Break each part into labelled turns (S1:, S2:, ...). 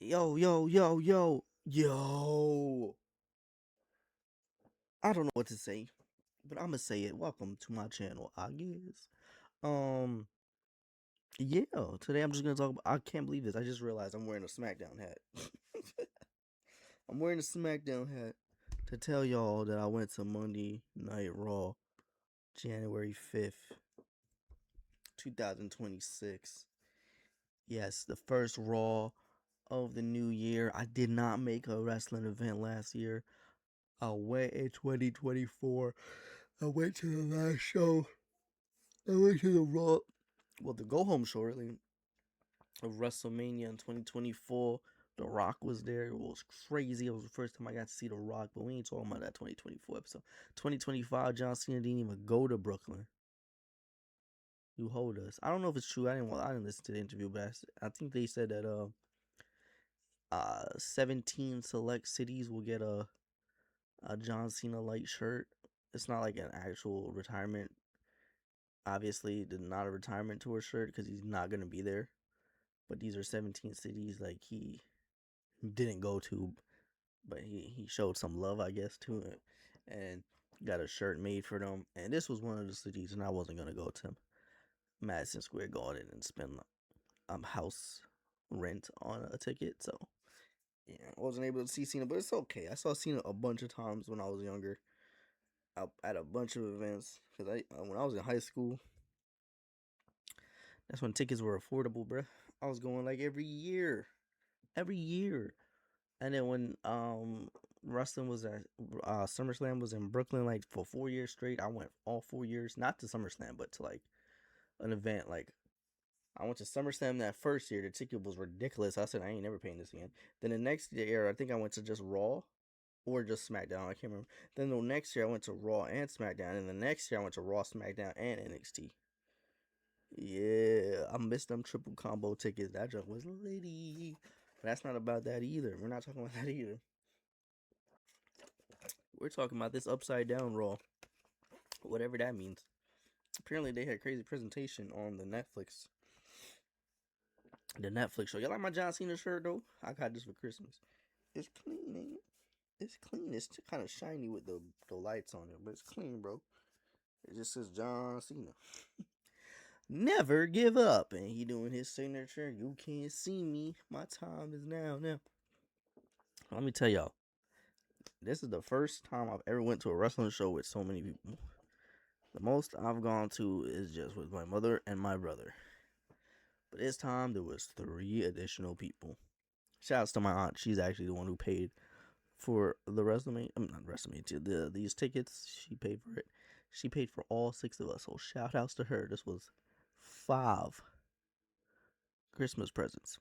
S1: Yo, yo, yo, yo, yo. I don't know what to say, but I'm gonna say it. Welcome to my channel, I guess. Um, yeah, today I'm just gonna talk about. I can't believe this. I just realized I'm wearing a SmackDown hat. I'm wearing a SmackDown hat to tell y'all that I went to Monday Night Raw, January 5th, 2026. Yes, the first Raw of the new year. I did not make a wrestling event last year. I went in 2024. I went to the last show. I went to the Raw. Well, the go home show, really, of WrestleMania in 2024. The Rock was there. It was crazy. It was the first time I got to see The Rock, but we ain't talking about that 2024 episode. 2025, John Cena didn't even go to Brooklyn. You hold us. I don't know if it's true. I didn't listen to the interview, but I think they said that 17 select cities will get a John Cena light shirt. It's not like an actual retirement. Obviously, not a retirement tour shirt because he's not gonna be there. But these are 17 cities like he didn't go to, but he showed some love, I guess, to it, and got a shirt made for them. And this was one of the cities, and I wasn't gonna go to Madison Square Garden and spend house rent on a ticket. So yeah, I wasn't able to see Cena, but it's okay. I saw Cena a bunch of times when I was younger, at a bunch of events. Cause when I was in high school, that's when tickets were affordable, bruh. I was going like every year. And then when wrestling was at SummerSlam was in Brooklyn like for 4 years straight, I went all 4 years, not to SummerSlam, but to like an event. Like I went to SummerSlam that first year. The ticket was ridiculous. I said I ain't never paying this again. Then the next year, I think I went to just Raw or just SmackDown. I can't remember. Then the next year I went to Raw and SmackDown, and the next year I went to Raw, SmackDown, and NXT. Yeah, I missed them triple combo tickets. That joke was litty. But that's not about that either. We're not talking about that either. We're talking about this upside down Raw, whatever that means. Apparently, they had crazy presentation on the Netflix show. You like my John Cena shirt though? I got this for Christmas. It's clean, ain't it? It's clean. It's kind of shiny with the lights on it, but it's clean, bro. It just says John Cena. Never give up, and he doing his signature. You can't see me. My time is now. Now, let me tell y'all. This is the first time I've ever went to a wrestling show with so many people. The most I've gone to is just with my mother and my brother. But this time there was 3 additional people. Shouts to my aunt. She's actually the one who paid for the WrestleMania. I'm not WrestleMania. These tickets. She paid for it. She paid for all 6 of us. So shout outs to her. This was 5 Christmas presents.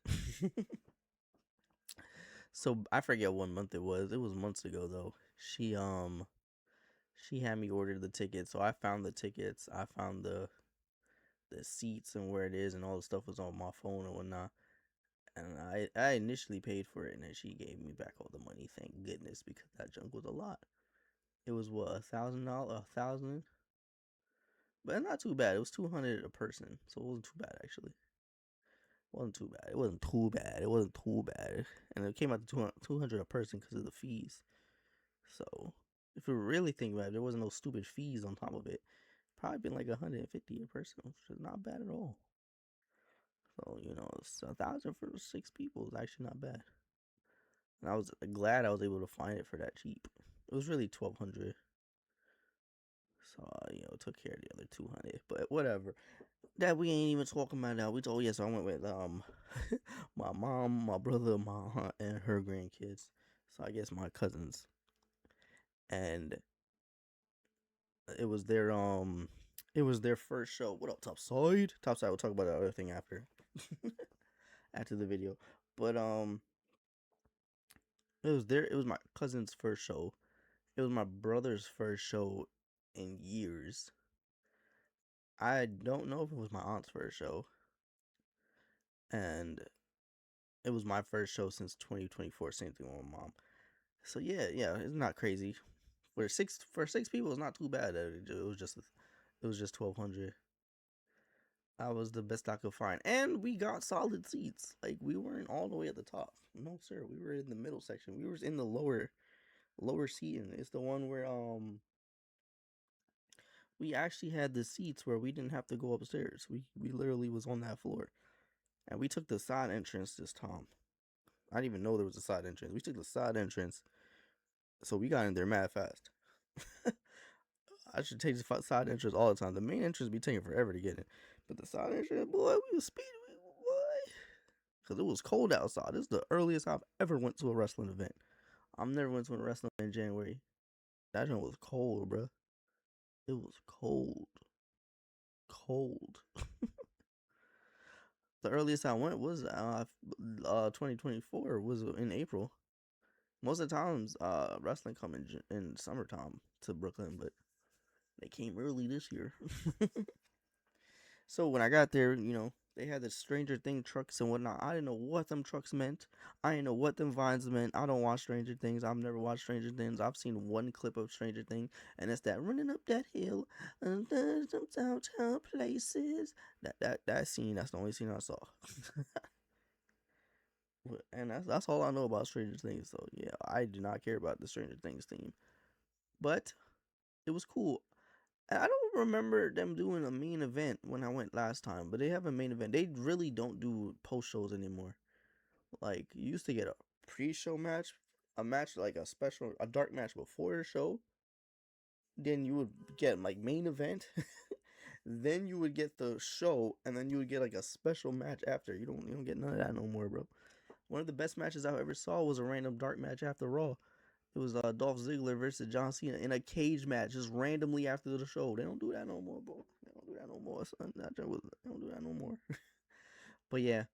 S1: So I forget what month it was. It was months ago though. She had me order the tickets. So I found the tickets. I found the seats and where it is, and all the stuff was on my phone and whatnot. And I initially paid for it, and then she gave me back all the money. Thank goodness, because that junk was a lot. It was what, $1,000, 1,000, but not too bad. It was 200 a person, so it wasn't too bad actually. It wasn't too bad. It wasn't too bad. It wasn't too bad, and it came out to 200 a person because of the fees. So if you really think about it, there wasn't no stupid fees on top of it. Probably been like 150 a person, which is not bad at all. So, it's 1,000 for 6 people is actually not bad. And I was glad I was able to find it for that cheap. It was really 1,200. So, took care of the other 200. But whatever. That we ain't even talking about now. Yes, I went with my mom, my brother, my aunt, and her grandkids. So I guess my cousins. And it was their first show. What up, Topside? Topside, we'll talk about the other thing after. After the video. But it was my cousin's first show. It was my brother's first show in years. I don't know if it was my aunt's first show. And it was my first show since 2024. Same thing with my mom. So yeah, it's not crazy. For six people, it's not too bad. It was just 1,200. I was the best I could find, and we got solid seats. Like we weren't all the way at the top. No, sir. We were in the middle section. We were in the lower seating. It's the one where we actually had the seats where we didn't have to go upstairs. We literally was on that floor, and we took the side entrance this time. I didn't even know there was a side entrance. We took the side entrance, so we got in there mad fast. I should take the side entrance all the time. The main entrance be taking forever to get in, but the side entrance, boy, we was speeding, boy, because it was cold outside. This is the earliest I've ever went to a wrestling event. I've never went to a wrestling event in January. That one was cold, bro. It was cold, cold. The earliest I went was 2024 was in April. Most of the times, wrestling come in summertime to Brooklyn, but they came early this year. So when I got there, they had the Stranger Thing trucks and whatnot. I didn't know what them trucks meant. I didn't know what them vines meant. I don't watch Stranger Things. I've never watched Stranger Things. I've seen one clip of Stranger Things, and it's that running up that hill, and some downtown places. That scene. That's the only scene I saw. And that's all I know about Stranger Things. So yeah, I do not care about the Stranger Things theme, but it was cool. I don't remember them doing a main event when I went last time, but they have a main event. They really don't do post shows anymore. Like you used to get a pre-show match, a match like a dark match before the show. Then you would get like main event. Then you would get the show, and then you would get like a special match after. You don't get none of that no more, bro. One of the best matches I ever saw was a random dark match after Raw. It was Dolph Ziggler versus John Cena in a cage match, just randomly after the show. They don't do that no more, bro. They don't do that no more, son. They don't do that no more. But yeah,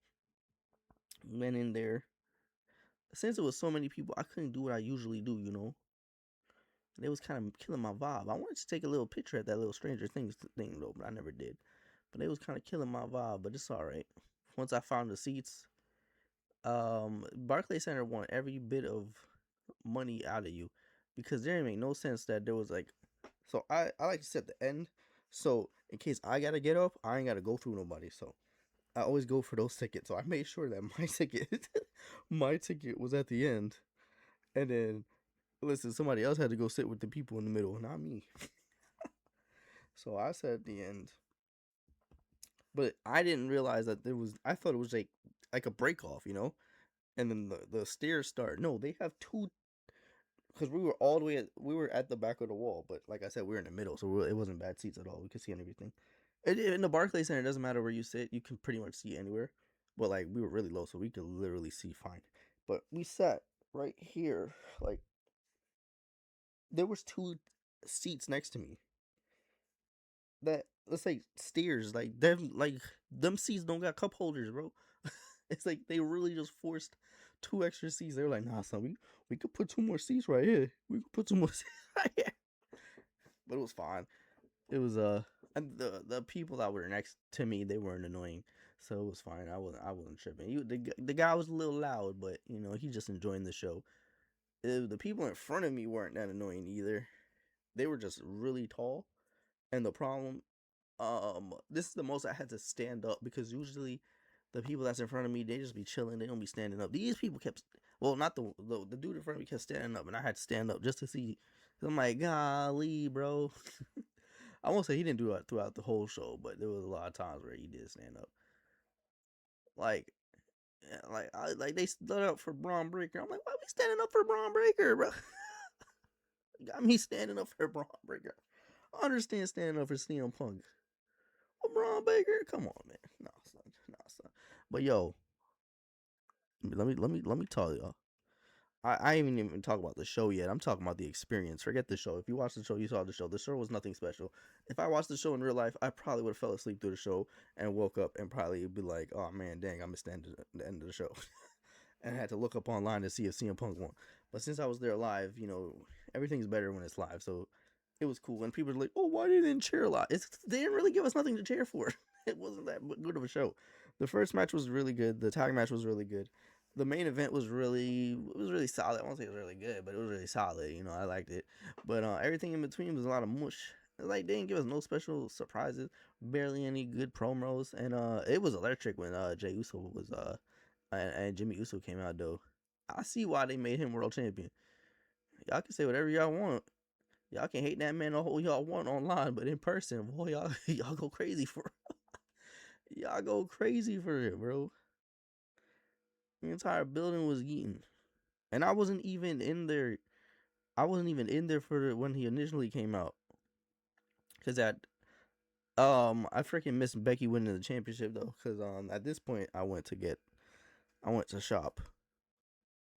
S1: went in there. Since it was so many people, I couldn't do what I usually do. And it was kind of killing my vibe. I wanted to take a little picture at that little Stranger Things thing though, but I never did. But it was kind of killing my vibe. But it's all right. Once I found the seats, Barclays Center want every bit of money out of you because there didn't make no sense that there was like, so I like to set the end, so in case I gotta get up, I ain't gotta go through nobody. So I always go for those tickets. So I made sure that my ticket my ticket was at the end, and then listen, somebody else had to go sit with the people in the middle, not me. So I sat at the end, but I didn't realize that there was. I thought it was like a break off. And then the stairs start. No, they have two, because we were all the way we were at the back of the wall, but like I said, we were in the middle, so it wasn't bad seats at all. We could see everything. In the Barclays Center, it doesn't matter where you sit; you can pretty much see anywhere. But like we were really low, so we could literally see fine. But we sat right here, like there was two seats next to me. That let's say stairs, like them seats don't got cup holders, bro. It's like they really just forced two extra seats. They were like, nah, son, we could put two more seats right here. We could put two more seats right here. But it was fine. It was and the people that were next to me, they weren't annoying, so it was fine. I wasn't tripping. The guy was a little loud, but he just enjoying the show. The people in front of me weren't that annoying either. They were just really tall, and the problem, this is the most I had to stand up because usually the people that's in front of me, they just be chilling. They don't be standing up. These people kept, well, not the dude in front of me kept standing up, and I had to stand up just to see. I'm like, golly, bro. I won't say he didn't do it throughout the whole show, but there was a lot of times where he did stand up. Like, like they stood up for Braun Breaker. I'm like, why we standing up for Braun Breaker, bro? Got me standing up for Braun Breaker. I understand standing up for CM Punk. Well, Braun Breaker, come on, man. No, son, no, son. But yo, let me tell y'all. I ain't even talk about the show yet. I'm talking about the experience. Forget the show. If you watched the show, you saw the show. The show was nothing special. If I watched the show in real life, I probably would have fell asleep through the show and woke up and probably be like, "Oh man, dang, I missed the end of the show," and I had to look up online to see if CM Punk won. But since I was there live, everything's better when it's live. So it was cool. And people were like, "Oh, why didn't they cheer a lot?" They didn't really give us nothing to cheer for. It wasn't that good of a show. The first match was really good. The tag match was really good. The main event was really solid. I won't say it was really good, but it was really solid. I liked it. But everything in between was a lot of mush. Like they didn't give us no special surprises. Barely any good promos, and it was electric when Jey Uso was and Jimmy Uso came out though. I see why they made him world champion. Y'all can say whatever y'all want. Y'all can hate that man all y'all want online, but in person, boy, y'all go crazy for y'all go crazy for it, bro. The entire building was eaten, and I wasn't even in there. I wasn't even in there for when he initially came out, cause I freaking missed Becky winning the championship though, cause at this point I went to shop.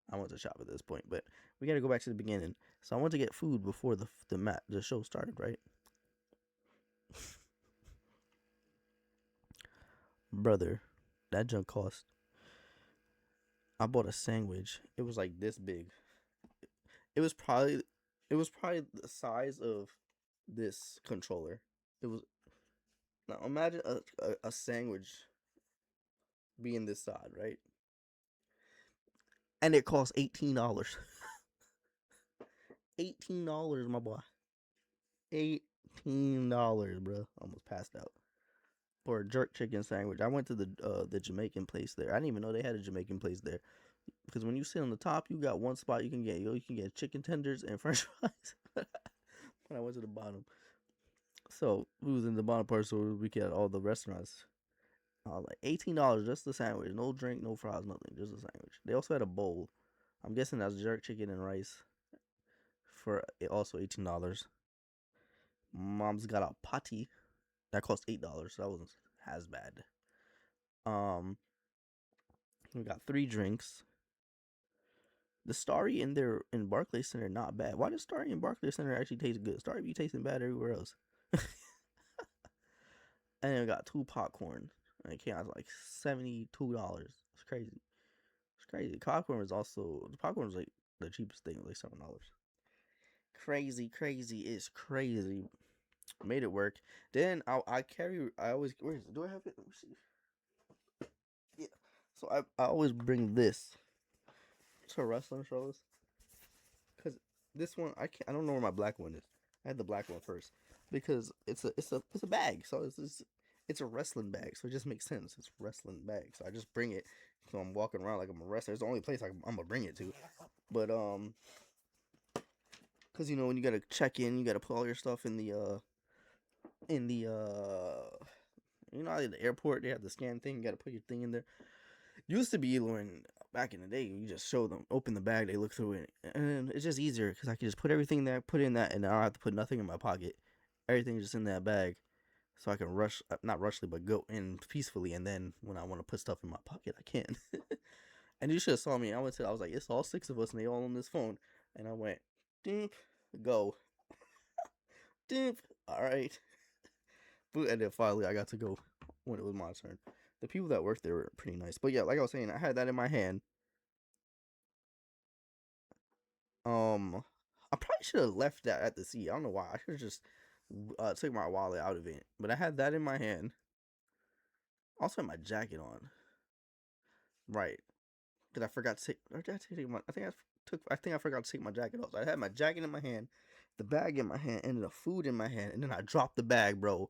S1: I went to shop at this point, but we got to go back to the beginning. So I went to get food before the show started, right? Brother, that junk cost. I bought a sandwich. It was like this big. It was probably it was probably the size of this controller. It was now imagine a sandwich being this side, right? And it cost $18. $18, my boy. $18, bro. Almost passed out for a jerk chicken sandwich. I went to the Jamaican place there. I didn't even know they had a Jamaican place there. Because when you sit on the top, you got one spot you can get. You can get chicken tenders and French fries. When I went to the bottom, so we was in the bottom part, so we get all the restaurants. Like $18 just the sandwich, no drink, no fries, nothing, just a sandwich. They also had a bowl. I'm guessing that's jerk chicken and rice for also $18. Mom's got a patty that cost $8, so that wasn't as bad. Um, we got 3 drinks. The Starry in there in Barclays Center not bad. Why does Starry in Barclays Center actually taste good? Starry be tasting bad everywhere else. And then we got 2 popcorn. And it came out like $72. It's crazy. It's crazy. Popcorn was also the popcorn was like the cheapest thing, like $7. Crazy, crazy. It's crazy. Made it work. Then I always where is it? Do I have it? Let me see. Yeah. So I always bring this to wrestling shows. Cause this one I don't know where my black one is. I had the black one first because it's a bag, so it's a wrestling bag, so it just makes sense. It's a wrestling bag, so I just bring it. So I'm walking around like I'm a wrestler. It's the only place I'm gonna bring it to. But cause you know when you gotta check in, you gotta put all your stuff in the you know at the airport they have the scan thing. You gotta put your thing in there. Used to be when back in the day, you just show them, open the bag, they look through it, and it's just easier because I can just put everything there, put in that, and I don't have to put nothing in my pocket. Everything's just in that bag, so I can not rushly, but go in peacefully, and then when I want to put stuff in my pocket, I can. And you should have saw me. I was like, it's all 6 of us, and they all on this phone, and I went, deep, go, deep, all right, and then finally I got to go when it was my turn. The people that worked there were pretty nice. But yeah, like I was saying, I had that in my hand. I probably should have left that at the seat. I don't know why. I should have just took my wallet out of it. But I had that in my hand. Also had my jacket on. Right. Because I forgot to take. Or did I take my? I think I forgot to take my jacket off. So I had my jacket in my hand, the bag in my hand, and the food in my hand, and then I dropped the bag, bro.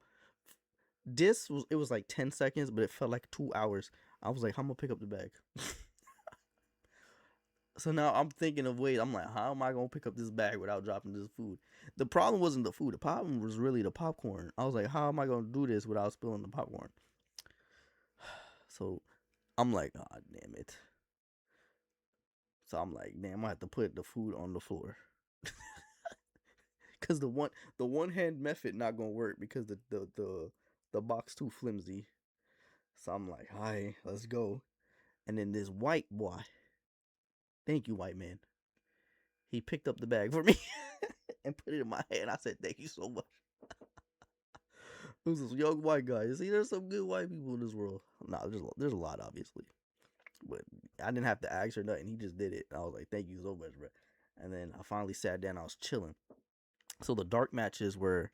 S1: It was like 10 seconds, but it felt like 2 hours. I was like, I'm gonna pick up the bag. So now I'm thinking of ways. I'm like, how am I gonna pick up this bag without dropping this food? The problem wasn't the food. The problem was really the popcorn. I was like, how am I gonna do this without spilling the popcorn? So I'm like, God damn it. So I'm like, damn, I have to put the food on the floor. Cause the one hand method not gonna work because the box too flimsy. So I'm like, hi, let's go. And then this white boy, thank you, white man. He picked up the bag for me and put it in my hand. I said, thank you so much. Who's this young white guy? See, there's some good white people in this world. Nah, there's a lot, obviously. But I didn't have to ask or nothing. He just did it. I was like, thank you so much, bro. And then I finally sat down. I was chilling. So the dark matches were,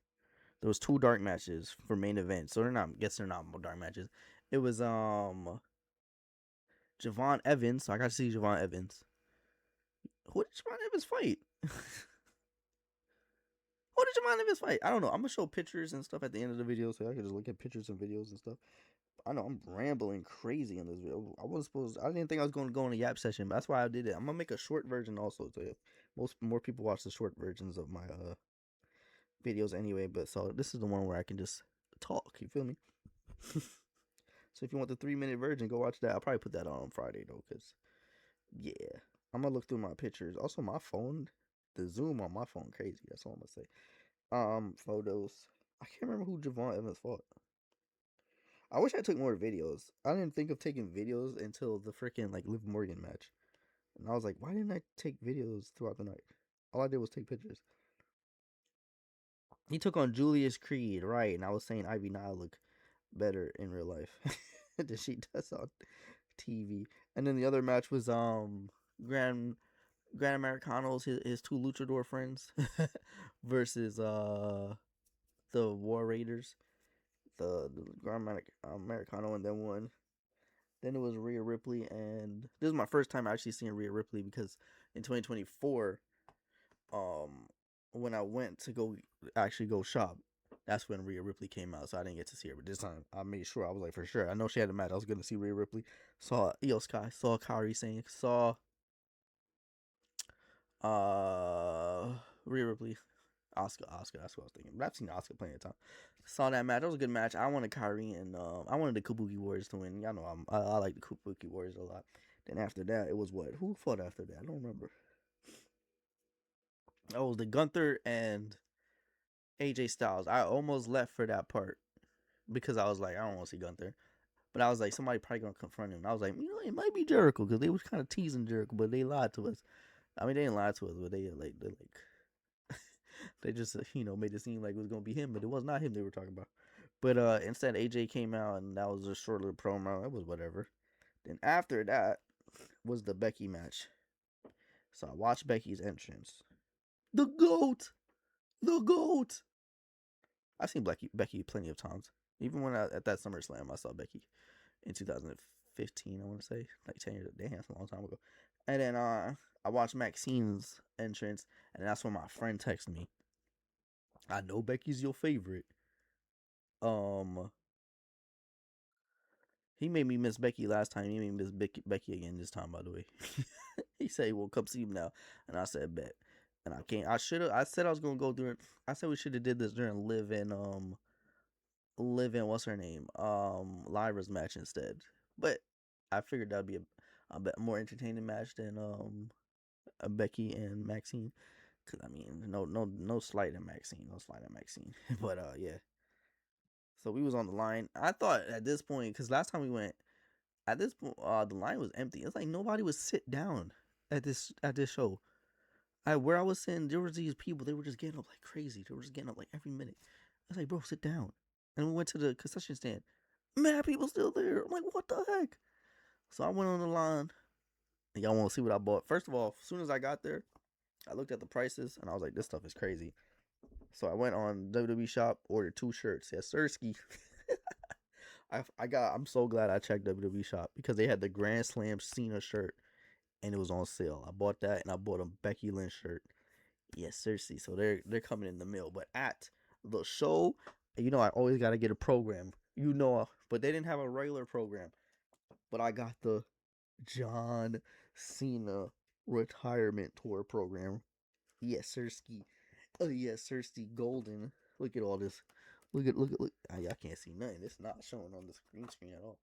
S1: there was 2 dark matches for main event. So they're not, I guess they're not dark matches. It was Javon Evans. So I got to see Javon Evans. Who did Javon Evans fight? What did your mind this fight? I don't know. I'm gonna show pictures and stuff at the end of the video, so I can just look at pictures and videos and stuff. I know I'm rambling crazy in this video. I wasn't supposed. I didn't think I was going to go on a yap session, but that's why I did it. I'm gonna make a short version also, so if more people watch the short versions of my videos anyway. But so this is the one where I can just talk. You feel me? So if you want the 3-minute version, go watch that. I'll probably put that on Friday though, cause yeah, I'm gonna look through my pictures. Also, my phone, the zoom on my phone, crazy. That's all I'm gonna say. Photos. I can't remember who Javon Evans fought. I wish I took more videos. I didn't think of taking videos until the freaking like Liv Morgan match, and I was like, why didn't I take videos throughout the night? All I did was take pictures. He took on Julius Creed, right? And I was saying Ivy Nile look better in real life than she does on TV. And then the other match was Grand Americanos, his two luchador friends, versus the War Raiders, the Grand Americano, and then one. Then it was Rhea Ripley, and this is my first time actually seeing Rhea Ripley because in 2024, when I went to go shop, that's when Rhea Ripley came out, so I didn't get to see her. But this time, I made sure. I was like, for sure. I know she had a match. I was gonna see Rhea Ripley. Saw Io Sky. Saw Kairi Sane. Saw Rhea Ripley. Oscar. That's what I was thinking. But I've seen Oscar plenty of time. Saw that match. That was a good match. I wanted Kairi and I wanted the Kabuki Warriors to win. Y'all know I like the Kabuki Warriors a lot. Then after that, it was what? Who fought after that? I don't remember. Oh, it was the Gunther and AJ Styles. I almost left for that part because I was like, I don't want to see Gunther. But I was like, somebody probably gonna confront him. And I was like, it might be Jericho because they was kind of teasing Jericho, but they lied to us. I mean, they didn't lie to us, but they they just made it seem like it was gonna be him, but it was not him they were talking about. But instead, AJ came out and that was a short little promo. It was whatever. Then after that was the Becky match. So I watched Becky's entrance. The goat, the goat. I've seen Becky plenty of times. Even when at that SummerSlam, I saw Becky in 2015. I want to say like 10 years. Damn, that's a long time ago. And then I watched Maxine's entrance, and that's when my friend texted me. I know Becky's your favorite. He made me miss Becky last time. He made me miss Becky again this time. By the way, he said, "Well, come see him now," and I said, "Bet." And I can't. I should have. I said I was gonna go during. I said we should have did this during Liv in what's her name Lyra's match instead. But I figured that'd be a bit more entertaining match than Becky and Maxine. Cause I mean, no slight at Maxine, but yeah. So we was on the line. I thought at this point, cause last time we went, at this point, the line was empty. It's like nobody would sit down at this show. Where I was sitting, there was these people. They were just getting up like crazy. They were just getting up like every minute. I was like, bro, sit down. And we went to the concession stand. Mad people still there. I'm like, what the heck? So I went on the line. And y'all want to see what I bought? First of all, as soon as I got there, I looked at the prices and I was like, this stuff is crazy. So I went on WWESHOP, ordered 2 shirts. Yes, Sirski. I'm so glad I checked WWESHOP because they had the Grand Slam Cena shirt and it was on sale. I bought that and I bought a Becky Lynch shirt. Yes, Cersei. So they're coming in the mail. But at the show, I always gotta get a program. But they didn't have a regular program. But I got the John Cena retirement tour program. Yes, Cersei. Oh yes, Cersei Golden. Look at all this. Look. I can't see nothing. It's not showing on the screen at all.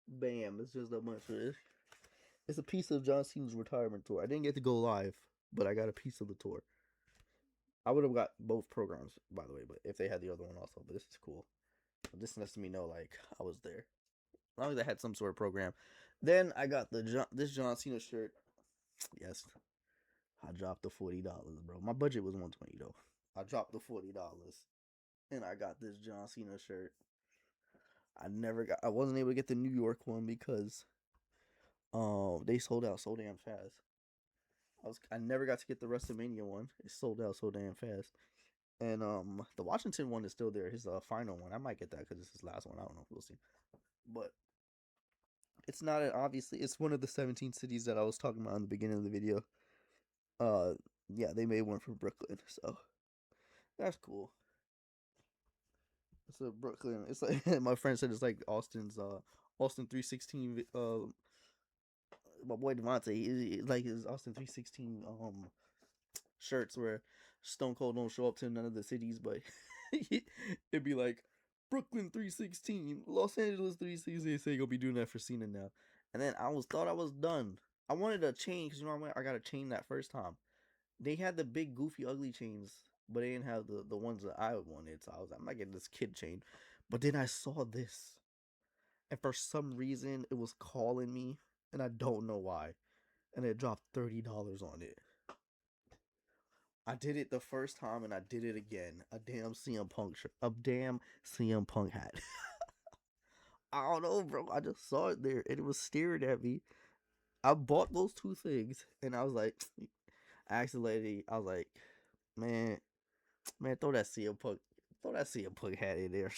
S1: Bam! It's just a bunch of it. It's a piece of John Cena's retirement tour. I didn't get to go live, but I got a piece of the tour. I would have got both programs, by the way, but if they had the other one also. But this is cool. This lets me know like I was there. As long as I had some sort of program. Then I got this John Cena shirt. Yes, I dropped the $40, bro. My budget was $120 though. I dropped the $40, and I got this John Cena shirt. I wasn't able to get the New York one because they sold out so damn fast. I never got to get the WrestleMania one. It sold out so damn fast. And the Washington one is still there. His final one. I might get that because it's his last one. I don't know. We'll see. But it's not obviously. It's one of the 17 cities that I was talking about in the beginning of the video. Yeah, they made one for Brooklyn, so that's cool. It's a Brooklyn. It's like my friend said it's like Austin 316. My boy Devontae, like his Austin 316 shirts where Stone Cold don't show up to none of the cities, but it'd be like Brooklyn 316, Los Angeles 316. They say gonna be doing that for Cena now. And then thought I was done. I wanted a chain because I got a chain that first time. They had the big goofy ugly chains, but they didn't have the ones that I wanted. So I was like, I'm not getting this kid chain. But then I saw this, and for some reason it was calling me, and I don't know why. And it dropped $30 on it. I did it the first time, and I did it again. A damn CM Punk shirt, a damn CM Punk hat. I don't know, bro. I just saw it there, and it was staring at me. I bought those two things, and I was like, I asked the lady, I was like, man, throw that CM Punk hat in there,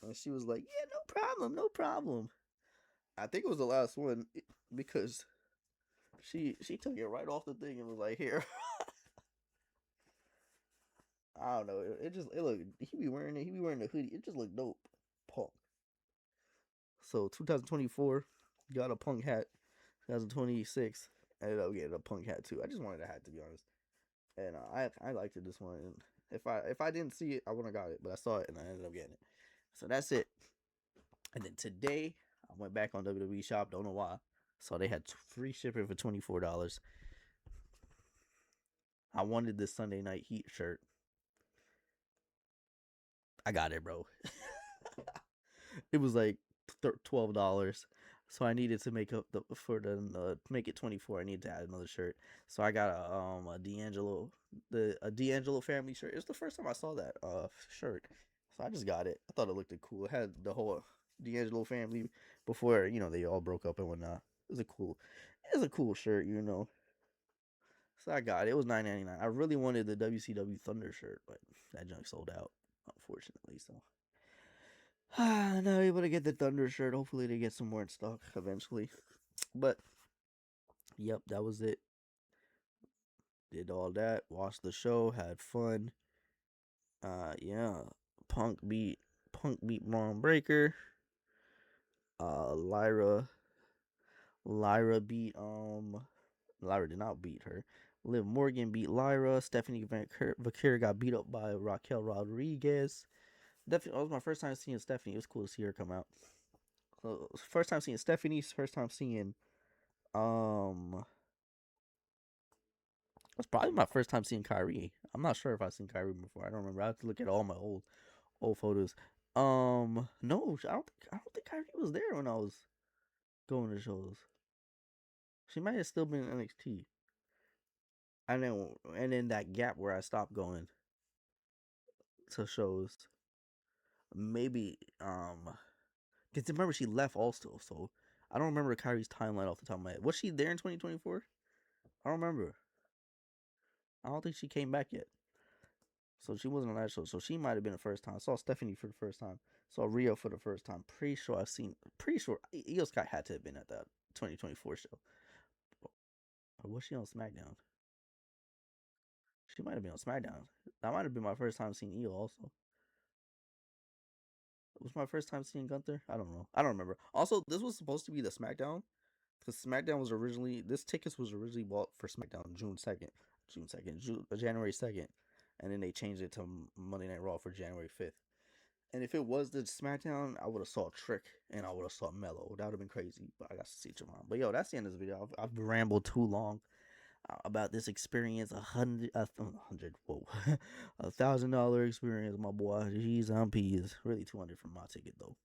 S1: and she was like, yeah, no problem, no problem. I think it was the last one because she took it right off the thing and was like, here. I don't know. It just it looked. He be wearing it. He be wearing the hoodie. It just looked dope. Punk. So 2024 got a Punk hat. 2026 ended up getting a Punk hat too. I just wanted a hat, to be honest, and I liked it this one. And if I didn't see it, I wouldn't have got it, but I saw it and I ended up getting it. So that's it. And then today I went back on WWE Shop. Don't know why. So they had free shipping for $24. I wanted this Sunday Night Heat shirt. I got it, bro. It was like $12. So I needed to make up to make it 24. I needed to add another shirt. So I got a D'Angelo family shirt. It was the first time I saw that shirt. So I just got it. I thought it looked cool. It had the whole D'Angelo family before, they all broke up and whatnot. It was a cool shirt. So I got it. It was $9.99. I really wanted the WCW Thunder shirt, but that junk sold out, unfortunately. So now able to get the Thunder shirt. Hopefully they get some more in stock eventually. But yep, that was it. Did all that, watched the show, had fun. Yeah. Punk beat Braun Breaker. Lyra beat Lyra did not beat her. Liv Morgan beat Lyra. Stephanie Vaquer got beat up by Raquel Rodriguez. Definitely, it was my first time seeing Stephanie. It was cool to see her come out. So first time seeing Stephanie. First time seeing it's probably my first time seeing Kyrie. I'm not sure if I've seen Kyrie before. I don't remember. I have to look at all my old photos. No, I don't think Kyrie was there when I was going to shows. She might have still been in NXT. And then that gap where I stopped going to shows, maybe because remember she left also, so I don't remember Kyrie's timeline off the top of my head. Was she there in 2024? I don't remember. I don't think she came back yet. So she wasn't on that show. So she might have been the first time. I saw Stephanie for the first time. Saw Rio for the first time. Pretty sure Io Sky had to have been at that 2024 show. Or was she on SmackDown? She might have been on SmackDown. That might have been my first time seeing Io also. It was my first time seeing Gunther. I don't know. I don't remember. Also, this was supposed to be the SmackDown. Because this tickets was originally bought for SmackDown January 2nd. And then they changed it to Monday Night Raw for January 5th. And if it was the SmackDown, I would have saw Trick and I would have saw Mello. That would have been crazy. But I got to see Javon. But yo, that's the end of this video. I've rambled too long about this experience. Whoa, $1,000 experience, my boy. G's on P's. Really 200 for my ticket though.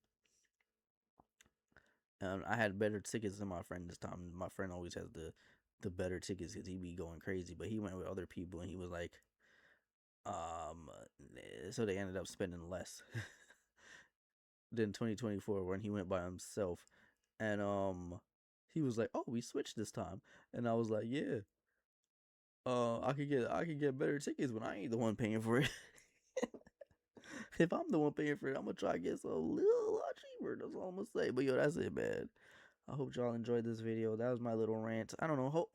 S1: And I had better tickets than my friend this time. My friend always has the better tickets because he be going crazy. But he went with other people and he was like, so they ended up spending less than 2024 when he went by himself. And he was like, oh, we switched this time. And I was like, yeah. I could get better tickets when I ain't the one paying for it. If I'm the one paying for it, I'm gonna try to get a little lot cheaper. That's all I'm gonna say. But yo, that's it, man. I hope y'all enjoyed this video. That was my little rant. I don't know.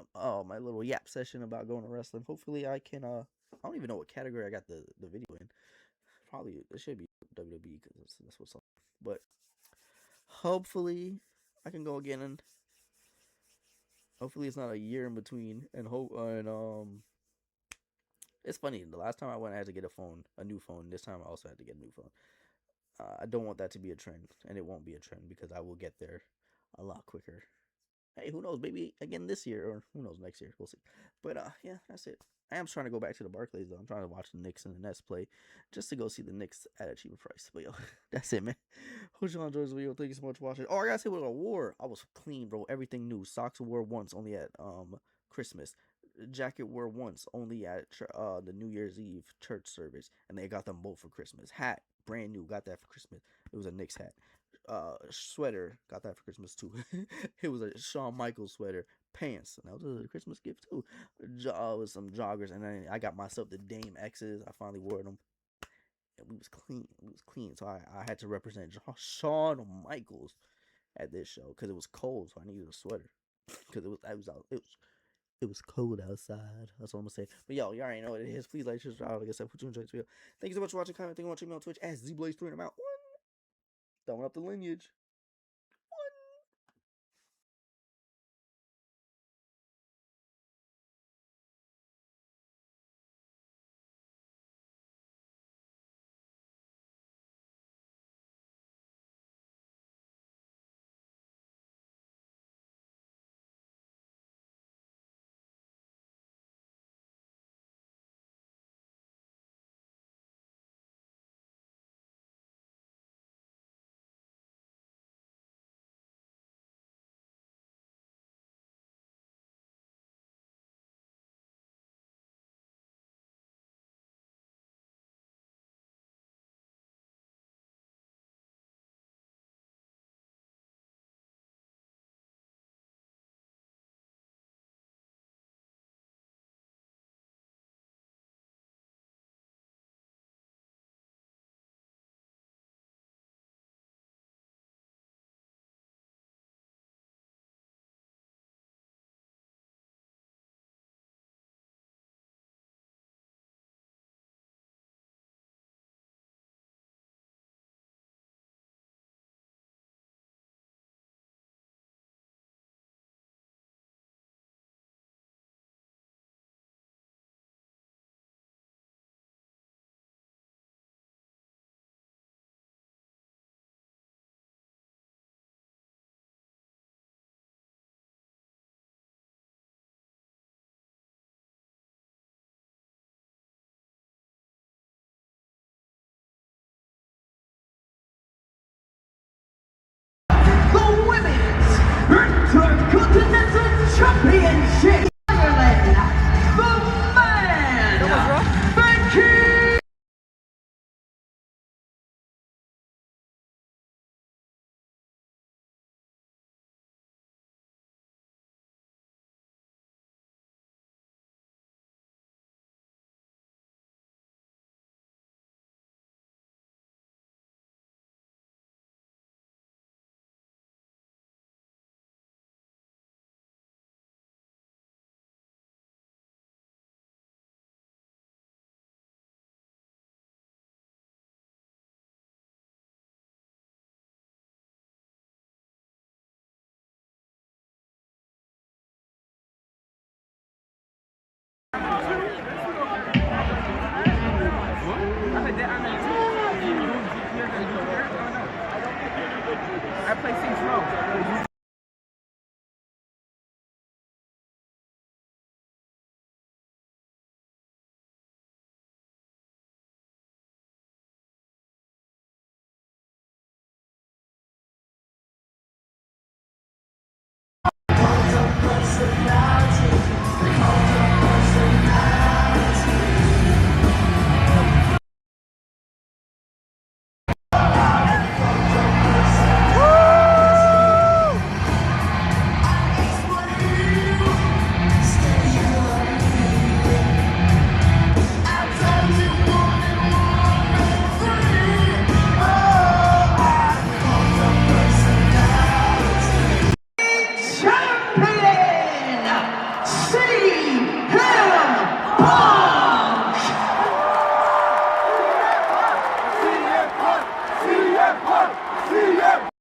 S1: My little yap session about going to wrestling. Hopefully, I can. I don't even know what category I got the video in. Probably it should be WWE because that's what's up. But hopefully, I can go again, and hopefully, it's not a year in between. It's funny. The last time I went, I had to get a new phone. This time, I also had to get a new phone. I don't want that to be a trend, and it won't be a trend because I will get there a lot quicker. Hey, who knows? Maybe again this year, or who knows, next year. We'll see. But yeah, that's it. I am trying to go back to the Barclays though. I'm trying to watch the Knicks and the Nets play, just to go see the Knicks at a cheaper price. But yo, that's it, man. Hope y'all enjoyed this video. Thank you so much for watching. Oh, I gotta say what I wore. I was clean, bro. Everything new. Socks wore once, only at Christmas. Jacket wore once, only at the New Year's Eve church service, and they got them both for Christmas. Hat, brand new, got that for Christmas. It was a Knicks hat. Sweater, got that for Christmas too. It was a Shawn Michaels sweater. Pants, and that was a Christmas gift too. With some joggers, and then I got myself the Dame X's. I finally wore them. And we was clean. It was clean, so I had to represent Shawn Michaels at this show because it was cold, so I needed a sweater because it was cold outside. That's all I'm gonna say. But yo, you already know what it is. Please like, subscribe, like I said, put you enjoyed this video. Thank you so much for watching. Comment, think watching me on Twitch as ZBlaze3, and I'm out. Throwing up the lineage.
S2: Intercontinental Championship, Ireland, the man, Becky. I play Saints Row. CM Punk! CM